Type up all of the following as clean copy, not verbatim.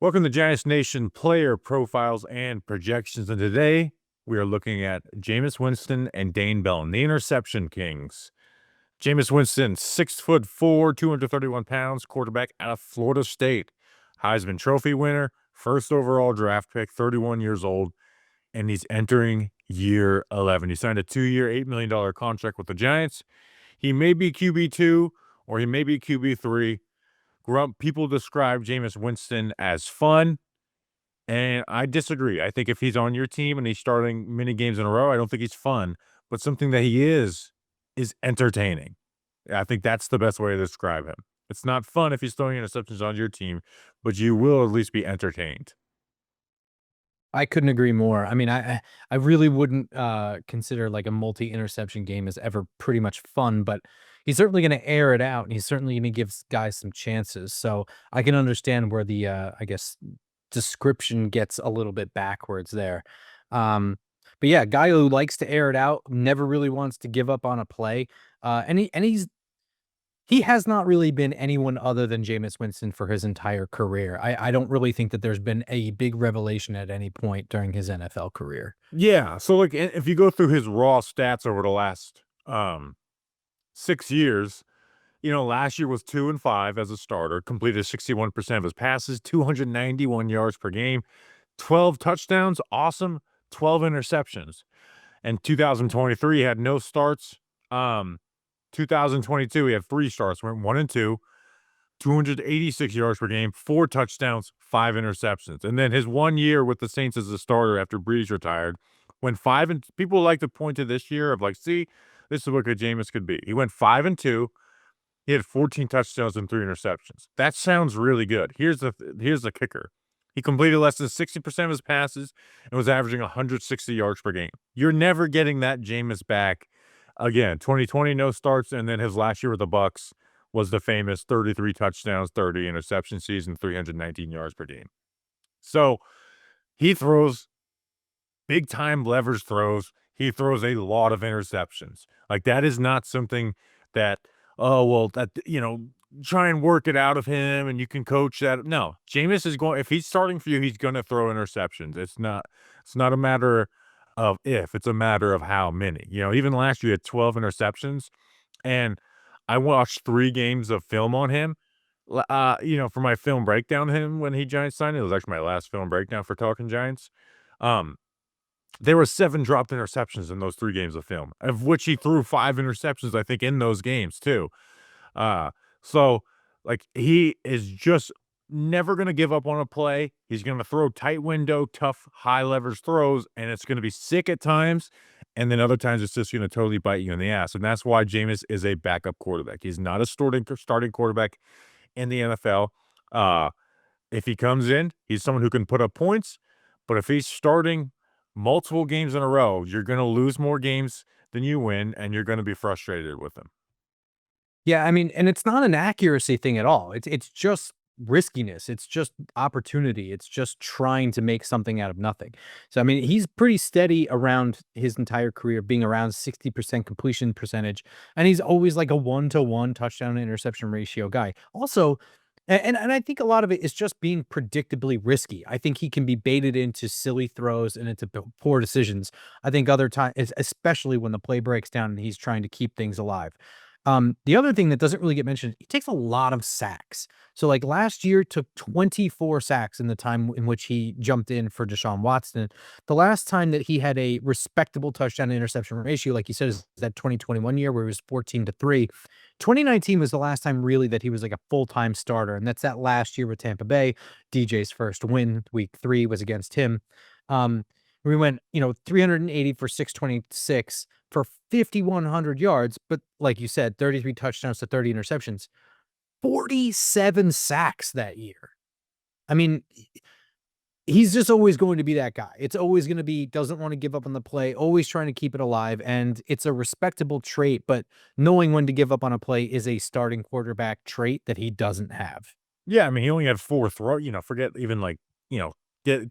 Welcome to Giants Nation player profiles and projections. And today we are looking at Jameis Winston and Dane Belton, the interception kings. Jameis Winston, 6'4", 231 pounds, quarterback out of Florida State, Heisman Trophy winner, first overall draft pick, 31 years old, and he's entering year 11. He signed a 2-year, $8 million contract with the Giants. He may be QB2 or he may be QB3. Grump, people describe Jameis Winston as fun, and I disagree. I think if he's on your team and he's starting many games in a row, I don't think he's fun, but something that he is entertaining. I think that's the best way to describe him. It's not fun if he's throwing interceptions on your team, but you will at least be entertained. I couldn't agree more. I mean, I really wouldn't consider like a multi-interception game as ever pretty much fun, but he's certainly going to air it out, and he's certainly going to give guys some chances. So I can understand where the I guess description gets a little bit backwards there. But yeah, guy who likes to air it out, never really wants to give up on a play, he has not really been anyone other than Jameis Winston for his entire career. I don't really think that there's been a big revelation at any point during his NFL career. Yeah, so like if you go through his raw stats over the last 6 years, last year was 2-5 as a starter, completed 61% of his passes, 291 yards per game, 12 touchdowns, awesome, 12 interceptions. And 2023 he had no starts. 2022 he had 3 starts, went 1-2, 286 yards per game, 4 touchdowns, 5 interceptions. And then his 1 year with the Saints as a starter after Breeze retired, went 5 and people like to point to this year of like, see, this is what good Jameis could be. He went 5-2. He had 14 touchdowns and 3 interceptions. That sounds really good. Here's the kicker. He completed less than 60% of his passes and was averaging 160 yards per game. You're never getting that Jameis back again. 2020 no starts, and then his last year with the Bucks was the famous 33 touchdowns, 30 interception season, 319 yards per game. So he throws big time leverage throws. He throws a lot of interceptions. Like that is not something that, oh, well, try and work it out of him and you can coach that. No, Jameis is going, if he's starting for you, he's going to throw interceptions. It's not a matter of if, it's a matter of how many. Even last year he had 12 interceptions, and I watched 3 games of film on him. For my film breakdown of him when he Giants signed. It was actually my last film breakdown for Talking Giants. Um, there were 7 dropped interceptions in those 3 games of film, of which he threw 5 interceptions, I think, in those games too. Uh, so, like, he is just never gonna give up on a play. He's gonna throw tight window, tough, high leverage throws, and it's gonna be sick at times, and then other times it's just gonna totally bite you in the ass, and that's why Jameis is a backup quarterback. He's not a starting quarterback in the NFL. Uh, if he comes in, he's someone who can put up points, but if he's starting multiple games in a row, you're gonna lose more games than you win, and you're gonna be frustrated with him. Yeah, I mean, and it's not an accuracy thing at all. It's just riskiness. It's just opportunity. It's just trying to make something out of nothing. So I mean, he's pretty steady around his entire career, being around 60% completion percentage, and he's always like a 1-to-1 touchdown to interception ratio guy. Also, and I think a lot of it is just being predictably risky. I think he can be baited into silly throws and into poor decisions. I think other times, especially when the play breaks down and he's trying to keep things alive. The other thing that doesn't really get mentioned, he takes a lot of sacks. So like last year took 24 sacks in the time in which he jumped in for Deshaun Watson. The last time that he had a respectable touchdown to interception ratio, like you said, is that 2021 year where he was 14-3. 2019 was the last time really that he was like a full-time starter. And that's that last year with Tampa Bay. DJ's first win, week 3 was against him. We went, 380 for 626 for 5,100 yards, but like you said, 33 touchdowns to 30 interceptions, 47 sacks that year. I mean, he's just always going to be that guy. It's always going to be, doesn't want to give up on the play, always trying to keep it alive. And it's a respectable trait, but knowing when to give up on a play is a starting quarterback trait that he doesn't have. Yeah, I mean, he only had 4 forget even like,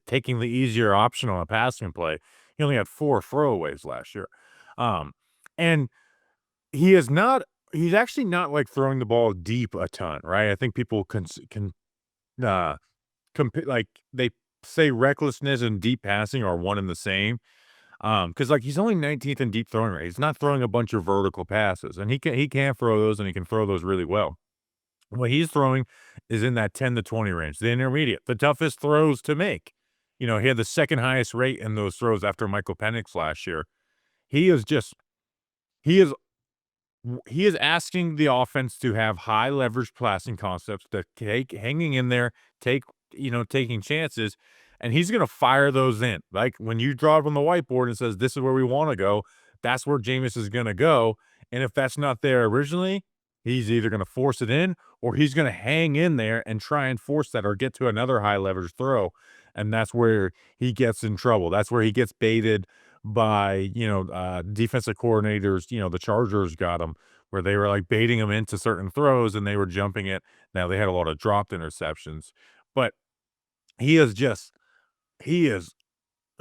taking the easier option on a passing play. He only had 4 throwaways last year. Um, and he's actually not like throwing the ball deep a ton, right? I think people can uh like they say recklessness and deep passing are one and the same. Because like he's only 19th in deep throwing rate. He's not throwing a bunch of vertical passes, and he can throw those, and he can throw those really well. What he's throwing is in that 10 to 20 range, the intermediate, the toughest throws to make. He had the second highest rate in those throws after Michael Penix last year. He is just he is he is asking the offense to have high leverage passing concepts, to take hanging in there, taking chances, and he's gonna fire those in. Like when you draw it on the whiteboard and says, "This is where we want to go," that's where Jameis is gonna go. And if that's not there originally, he's either gonna force it in or he's gonna hang in there and try and force that or get to another high leverage throw. And that's where he gets in trouble. That's where he gets baited by, defensive coordinators. The Chargers got him where they were like baiting him into certain throws and they were jumping it. Now they had a lot of dropped interceptions, but he is just he is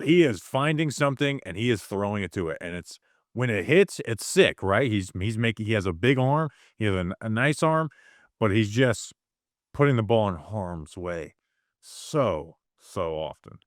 he is finding something and he is throwing it to it. And it's when it hits, it's sick, right? He has a big arm, he has a nice arm, but he's just putting the ball in harm's way so often.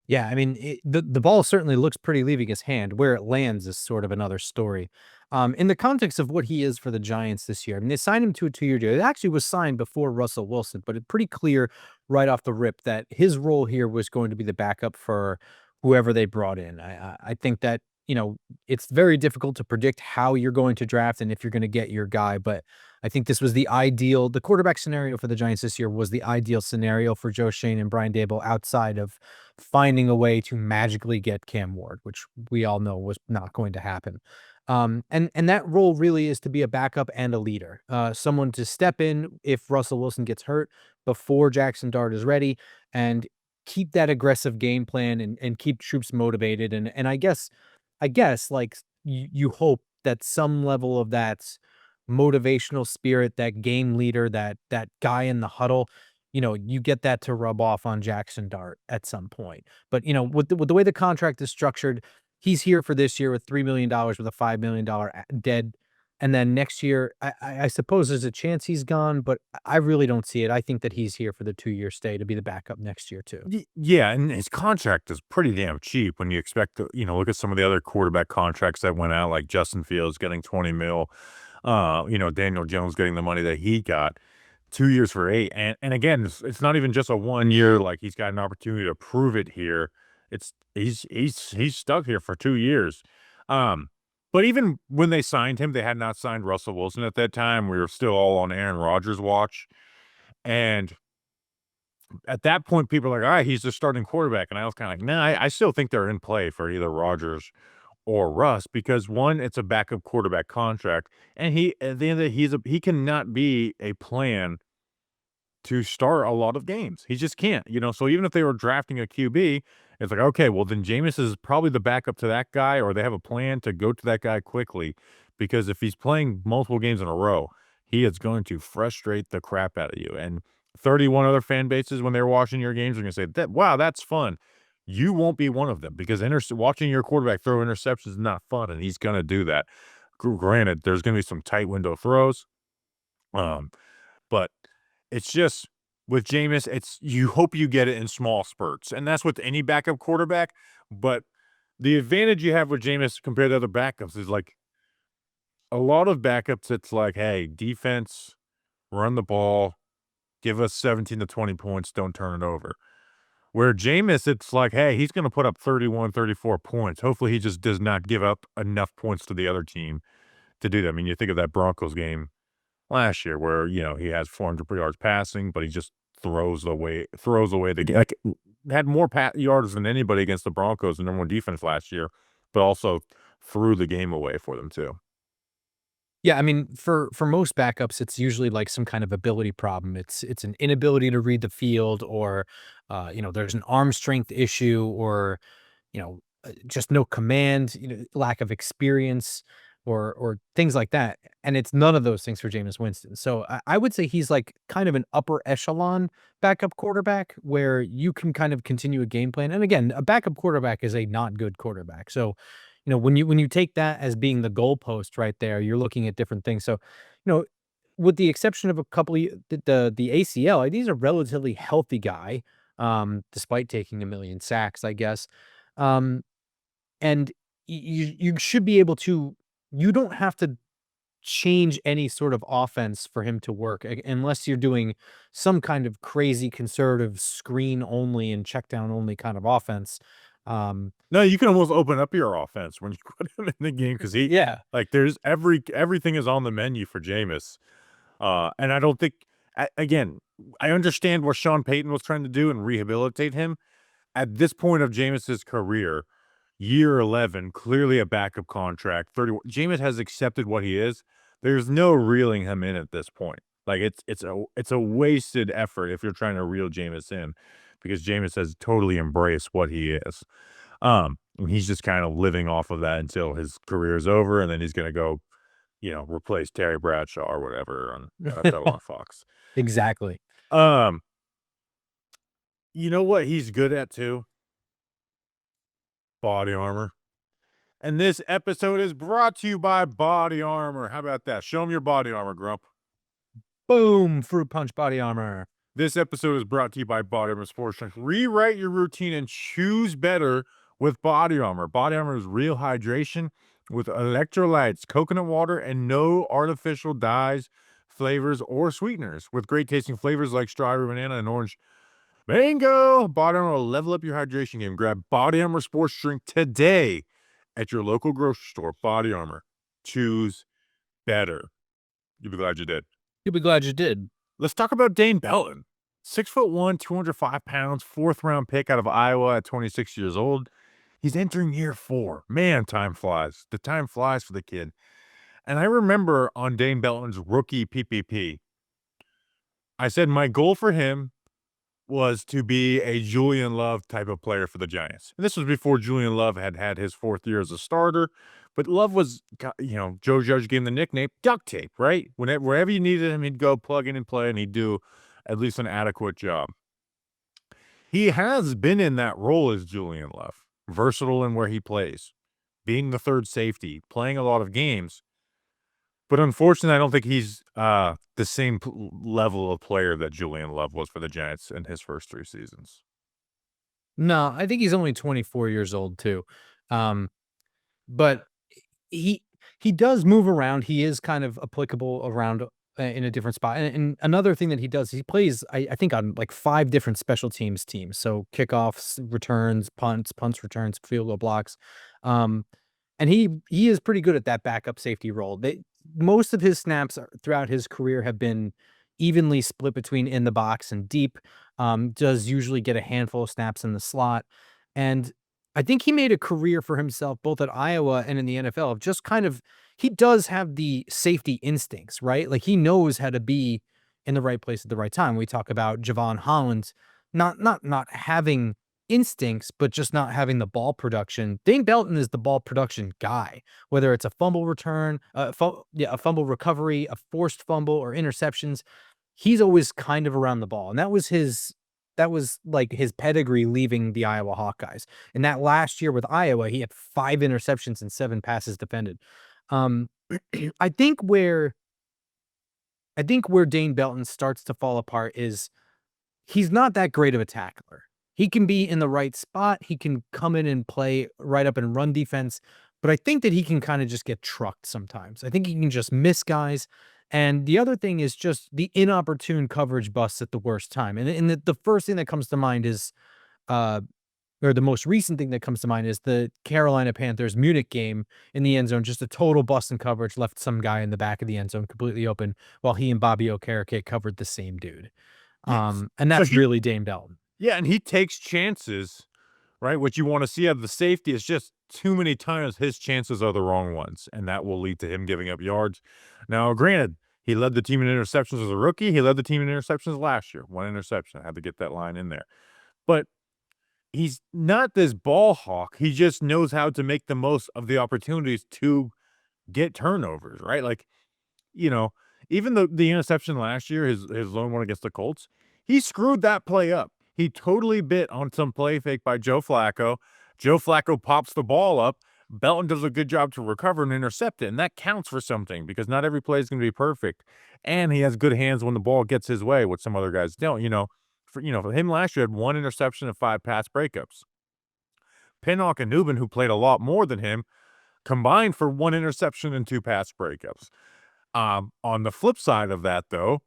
Yeah, I mean, the ball certainly looks pretty leaving his hand. Where it lands is sort of another story. In the context of what he is for the Giants this year, I mean, they signed him to a 2-year deal. It actually was signed before Russell Wilson, but it's pretty clear right off the rip that his role here was going to be the backup for whoever they brought in. I think that it's very difficult to predict how you're going to draft and if you're going to get your guy, but I think this was the quarterback scenario for the Giants this year was the ideal scenario for Joe Shane and Brian Dable outside of finding a way to magically get Cam Ward, which we all know was not going to happen. And that role really is to be a backup and a leader, someone to step in if Russell Wilson gets hurt before Jackson Dart is ready, and keep that aggressive game plan and keep troops motivated. And I guess like you hope that some level of that motivational spirit, that game leader, that guy in the huddle, you get that to rub off on Jackson Dart at some point. But with the way the contract is structured, he's here for this year with $3 million with a $5 million dead. And then next year, I suppose there's a chance he's gone, but I really don't see it. I think that he's here for the 2-year stay to be the backup next year too. Yeah, and his contract is pretty damn cheap when you expect to, look at some of the other quarterback contracts that went out, like Justin Fields getting 20 mil, Daniel Jones getting the money that he got, 2 years for 8. And again, it's not even just a 1 year, like he's got an opportunity to prove it here. He's stuck here for 2 years. Um, but even when they signed him, they had not signed Russell Wilson at that time. We were still all on Aaron Rodgers' watch. And at that point, people are like, "All right, he's the starting quarterback." And I was kinda like, "Nah, I still think they're in play for either Rodgers or Russ," because 1, it's a backup quarterback contract, and he at the end of the he cannot be a plan to start a lot of games. He just can't. So even if they were drafting a QB, it's like, okay, well, then Jameis is probably the backup to that guy, or they have a plan to go to that guy quickly, because if he's playing multiple games in a row, he is going to frustrate the crap out of you. And 31 other fan bases, when they're watching your games, are going to say, wow, that's fun. You won't be one of them, because watching your quarterback throw interceptions is not fun, and he's going to do that. Granted, there's going to be some tight window throws. Um, but it's just with Jameis, it's you hope you get it in small spurts, and that's with any backup quarterback. But the advantage you have with Jameis compared to other backups is like a lot of backups. It's like, hey, defense, run the ball, give us 17 to 20 points, don't turn it over. Where Jameis, it's like, hey, he's going to put up 31, 34 points. Hopefully, he just does not give up enough points to the other team to do that. I mean, you think of that Broncos game last year where, he has 400 yards passing, but he just throws away the game. Like, had more yards than anybody against the Broncos, the number 1 defense last year, but also threw the game away for them too. Yeah, I mean, for most backups, it's usually like some kind of ability problem. It's an inability to read the field, or there's an arm strength issue, or just no command, lack of experience, or things like that. And it's none of those things for Jameis Winston. So I would say he's like kind of an upper echelon backup quarterback where you can kind of continue a game plan. And again, a backup quarterback is a not good quarterback. So when you take that as being the goalpost right there, you're looking at different things. So, you know, with the exception of a couple of the ACL, I think he's a relatively healthy guy, despite taking 1,000,000 sacks, I guess. Um, and you should be able to you don't have to change any sort of offense for him to work, unless you're doing some kind of crazy conservative screen only and check down only kind of offense. Um, No, you can almost open up your offense when you put him in the game because yeah. there's everything is on the menu for Jameis. And I don't think again, I understand what Sean Payton was trying to do and rehabilitate him. At this point of Jameis's career, year 11, clearly a backup contract, 30 Jameis has accepted what he is. There's no reeling him in at this point. Like, it's a wasted effort if you're trying to reel Jameis in because Jameis has totally embraced what he is. And he's just kind of living off of that until his career is over, and then he's gonna go, replace Terry Bradshaw or whatever on NFL on Fox. Exactly. Um, you know what he's good at too? Body armor. And this episode is brought to you by Body Armor. How about that? Show them your body armor, Grump. Boom! Fruit punch body armor. This episode is brought to you by Body Armor Sports Drink. Rewrite your routine and choose better with Body Armor. Body Armor is real hydration with electrolytes, coconut water, and no artificial dyes, flavors, or sweeteners. With great tasting flavors like strawberry, banana, and orange mango, Body Armor will level up your hydration game. Grab Body Armor Sports Drink today at your local grocery store. Body Armor. Choose better. You'll be glad you did. You'll be glad you did. Let's talk about Dane Belton. 6'1", 205 pounds, 4th-round pick out of Iowa at 26 years old. He's entering year 4. Man, time flies. The time flies for the kid. And I remember on Dane Belton's rookie PPP, I said my goal for him was to be a Julian Love type of player for the Giants. And this was before Julian Love had his 4th year as a starter. But Love was, Joe Judge gave him the nickname duct tape, right? Wherever you needed him, he'd go plug in and play, and he'd do at least an adequate job. He has been in that role as Julian Love, versatile in where he plays, being the third safety, playing a lot of games. But unfortunately, I don't think he's the same level of player that Julian Love was for the Giants in his first 3 seasons. No, I think he's only 24 years old too. But he he does move around. He is kind of applicable around in a different spot. And another thing that he does, he plays, I think, on like 5 different special teams. So kickoffs, returns, punts, returns, field goal blocks. Um, and he is pretty good at that backup safety role. Most of his snaps throughout his career have been evenly split between in the box and deep. Does usually get a handful of snaps in the slot. And I think he made a career for himself both at Iowa and in the NFL of just kind of he does have the safety instincts, right? Like he knows how to be in the right place at the right time. We talk about Javon Holland not having instincts, but just not having the ball production. Dane Belton is the ball production guy, whether it's a fumble return, a fumble recovery, a forced fumble, or interceptions. He's always kind of around the ball, and that was like his pedigree leaving the Iowa Hawkeyes. And that last year with Iowa, he had 5 interceptions and 7 passes defended. Um, I think where Dane Belton starts to fall apart is he's not that great of a tackler. He can be in the right spot. He can come in and play right up and run defense, but I think that he can kind of just get trucked sometimes. I think he can just miss guys. And the other thing is just the inopportune coverage busts at the worst time. And the first thing that comes to mind is, or the most recent thing that comes to mind is the Carolina Panthers Munich game in the end zone. Just a total bust in coverage, left some guy in the back of the end zone completely open while he and Bobby Okereke covered the same dude. Yes. And So that's really Dane Belton. Yeah, and he takes chances, right? What you want to see out of the safety is just too many times his chances are the wrong ones, and that will lead to him giving up yards. Now, granted, he led the team in interceptions as a rookie. He led the team in interceptions last year. 1 interception. I had to get that line in there. But he's not this ball hawk. He just knows how to make the most of the opportunities to get turnovers, right? Like, you know, even the interception last year, his lone one against the Colts, he screwed that play up. He totally bit on some play fake by Joe Flacco. Joe Flacco pops the ball up. Belton does a good job to recover and intercept it, and that counts for something because not every play is going to be perfect. And he has good hands when the ball gets his way, which some other guys don't. For him last year had one interception and 5 pass breakups. Pinnock and Newman, who played a lot more than him, combined for one interception and 2 pass breakups. On the flip side of that, though,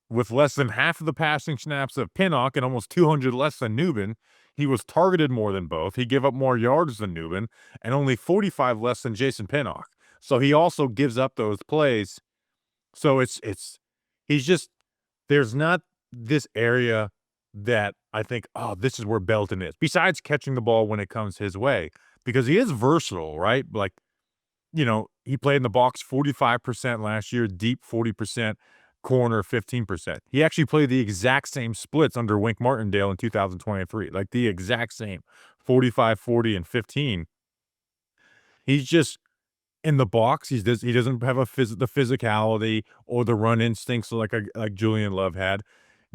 with less than half of the passing snaps of Pinnock and almost 200 less than Newman, he was targeted more than both. He gave up more yards than Newman and only 45 less than Jason Pinnock. So he also gives up those plays. So he's just there's not this area that I think, oh, this is where Belton is. Besides catching the ball when it comes his way, because he is versatile, right? Like, he played in the box 45% last year, deep 40%, corner 15%. He actually played the exact same splits under Wink Martindale in 2023, like the exact same 45, 40, and 15. He's just in the box. He doesn't have the physicality or the run instincts like Julian Love had.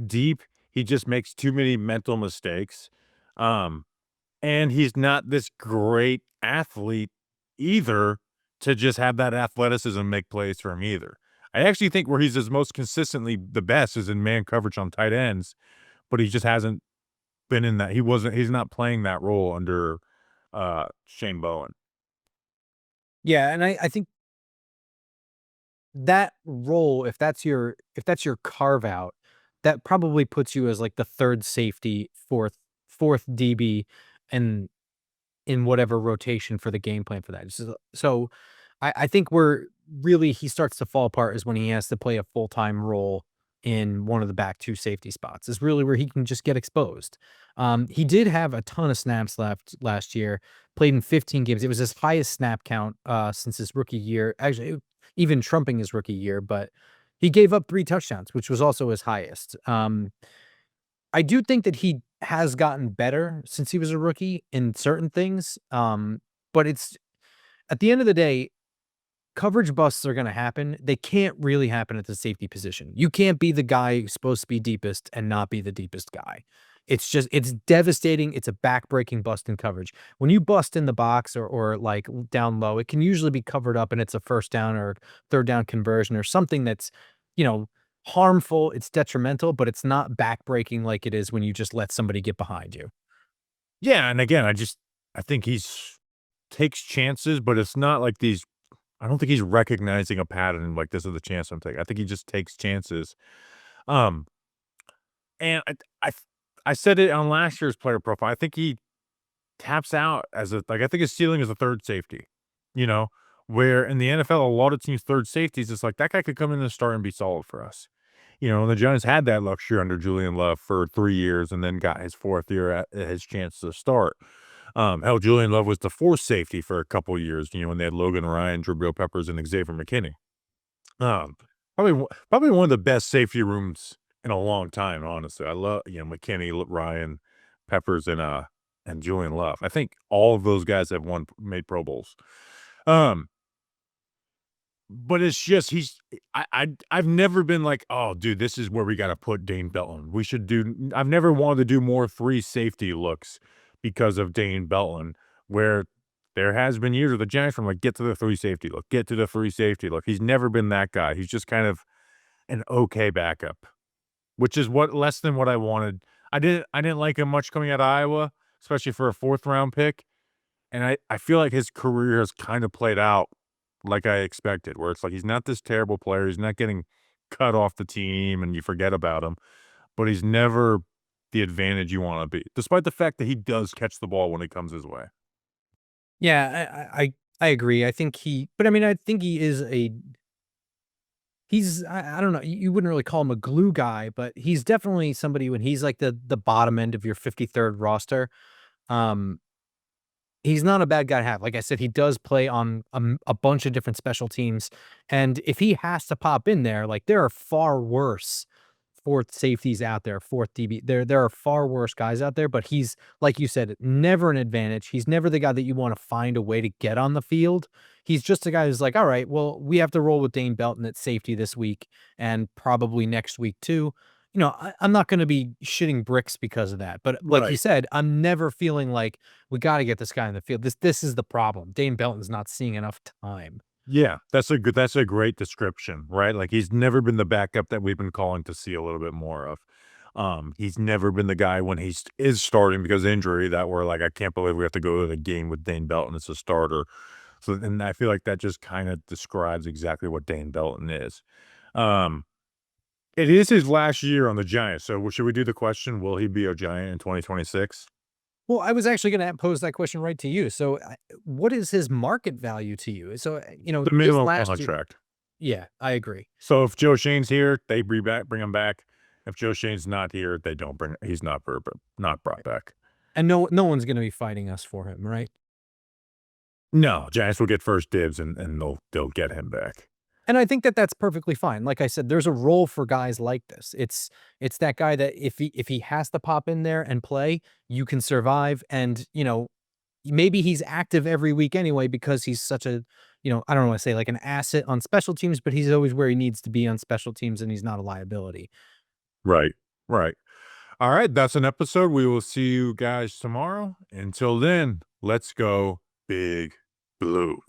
Deep, he just makes too many mental mistakes. Um, and he's not this great athlete either to just have that athleticism make plays for him either. I actually think where he's his most consistently the best is in man coverage on tight ends, but he just hasn't been in that. He's not playing that role under Shane Bowen. Yeah, and I think that role, if that's your carve out, that probably puts you as like the third safety, fourth DB, and in whatever rotation for the game plan for that. So I think where really he starts to fall apart is when he has to play a full-time role in one of the back two safety spots. Is really where he can just get exposed. He did have a ton of snaps left last year, played in 15 games. It was his highest snap count since his rookie year. Actually, even trumping his rookie year, but he gave up 3 touchdowns, which was also his highest. I do think that he has gotten better since he was a rookie in certain things. But it's at the end of the day, coverage busts are gonna happen. They can't really happen at the safety position. You can't be the guy who's supposed to be deepest and not be the deepest guy. It's devastating. It's a backbreaking bust in coverage. When you bust in the box or like down low, it can usually be covered up and it's a first down or third down conversion or something that's, you know, harmful. It's detrimental, but it's not backbreaking like it is when you just let somebody get behind you. Yeah, and again, I think he's takes chances, but it's not like these. I don't think he's recognizing a pattern like this is the chance I'm taking. I think he just takes chances. Um, and I said it on last year's player profile. I think he taps out as I think his ceiling is a third safety. You know, where in the NFL, a lot of teams' third safeties, it's like that guy could come in and start and be solid for us. And the Giants had that luxury under Julian Love for 3 years and then got his 4th year at his chance to start. Hell, Julian Love was the 4th safety for a couple years, when they had Logan Ryan, Jabril Peppers, and Xavier McKinney. Um, probably one of the best safety rooms in a long time, honestly. I love, McKinney, Ryan, Peppers, and Julian Love. I think all of those guys have made Pro Bowls. Um, but it's just I've never been like, "Oh, dude, this is where we gotta put Dane Belton. I've never wanted to do more 3 safety looks because of Dane Belton, where there has been years where the Giants from like, "Get to the 3 safety look, get to the 3 safety look." He's never been that guy. He's just kind of an okay backup, which is less than what I wanted. I didn't like him much coming out of Iowa, especially for a 4th round pick, and I feel like his career has kinda played out like I expected, where it's like he's not this terrible player, he's not getting cut off the team and you forget about him, but he's never the advantage you wanna be, despite the fact that he does catch the ball when it comes his way. Yeah, I agree. I think but I mean, I think he is I don't know, you wouldn't really call him a glue guy, but he's definitely somebody when he's like the bottom end of your 53rd roster. Um, he's not a bad guy to have. Like I said, he does play on a bunch of different special teams, and if he has to pop in there, like there are far worse 4th safeties out there, 4th DB. There are far worse guys out there, but he's like you said, never an advantage. He's never the guy that you want to find a way to get on the field. He's just a guy who's like, all right, well, we have to roll with Dane Belton at safety this week and probably next week too. I'm not gonna be shitting bricks because of that, but like you Right. said, I'm never feeling like, "We gotta get this guy in the field." This is the problem. Dane Belton's not seeing enough time. Yeah, that's a great description, right? Like, he's never been the backup that we've been calling to see a little bit more of. He's never been the guy when is starting because of injury that we're like, "I can't believe we have to go to the game with Dane Belton as a starter." So and I feel like that just kinda describes exactly what Dane Belton is. Um, it is his last year on the Giants, so should we do the question, will he be a Giant in 2026? Well, I was actually gonna pose that question right to you. So, what is his market value to you? So, The this minimum last year. contract. Yeah, I agree. So if Joe Shane's here, they bring him back. If Joe Shane's not here, they don't he's not brought Right. back. And no one's gonna be fighting us for him, right? No, Giants will get first dibs and they'll get him back. And I think that that's perfectly fine. Like I said, there's a role for guys like this. It's that guy that if he has to pop in there and play, you can survive. And maybe he's active every week anyway because he's such a I don't want to say like an asset on special teams, but he's always where he needs to be on special teams, and he's not a liability. Right. Right. All right, that's an episode. We will see you guys tomorrow. Until then, let's go Big Blue.